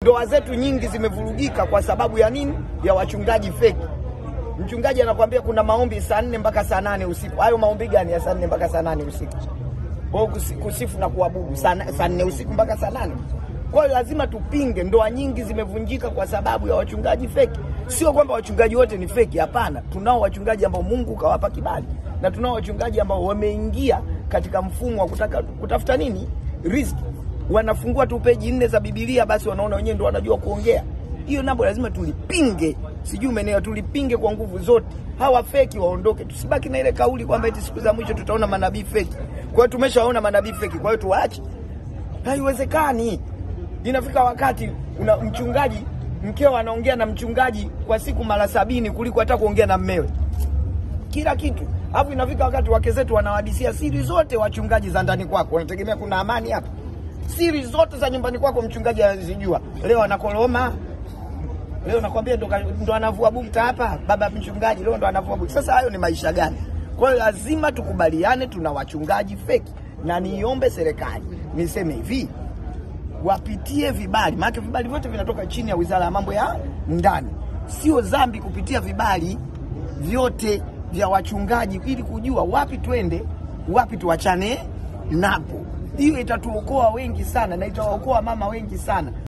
Ndoa zetu nyingi zimevurugika kwa sababu ya nini? Ya wachungaji feki. Mchungaji anakuambia kuna maombi saa 4 mpaka saa 8 usiku. Hayo maombi gani ya saa 4 mpaka saa 8 usiku? Kwa kusifu na kuabudu saa 4 usiku mpaka saa 8. Kwa hiyo lazima tupinge. Ndoa nyingi zimevunjika kwa sababu ya wachungaji feki. Sio kwamba wachungaji wote ni feki, hapana. Tunao wachungaji ambao Mungu kawapa kibali, na tunao wachungaji ambao wameingia katika mfumo wa kutafuta nini? Riziki. Wanafungua tu peji 4 za Biblia, basi wanaona wenyewe ndio wanajua kuongea. Hiyo nabo lazima tulipinge. Sijui umeelewa, tulipinge kwa nguvu zote. Hawa feki waondoke. Tusibaki na ile kauli kwamba eti siku za mwisho tutaona manabii feki. Kwa hiyo tumeshaona manabii feki, kwa hiyo tuache. Haiwezekani. Inafika wakati mchungaji mkeo anaongea na mchungaji kwa siku mara 70 kuliko hata kuongea na mmewe. Kila kitu. Hapo inafika wakati wake zetu wanawahadisia siri zote wachungaji za ndani kwako. Wanategemea kuna amani hapa. Siri zote za nyumbani kwako mchungaji anazijua. Leo anakoloma. Leo nakwambia ndo anavua bukta hapa. Baba mchungaji leo ndo anavua bukta. Sasa hayo ni maisha gani? Kwa hiyo lazima tukubaliane tuna wachungaji feki. Na niombe serikali niseme hivi, wapitie vibali. Maana vibali vyote vinatoka chini ya Wizara ya Mambo ya Ndani. Sio dhambi kupitia vibali vyote vya wachungaji ili kujua wapi twende, wapi tuachane napo. Hiyo itatuokoa wengi sana na itawaokoa mama wengi sana.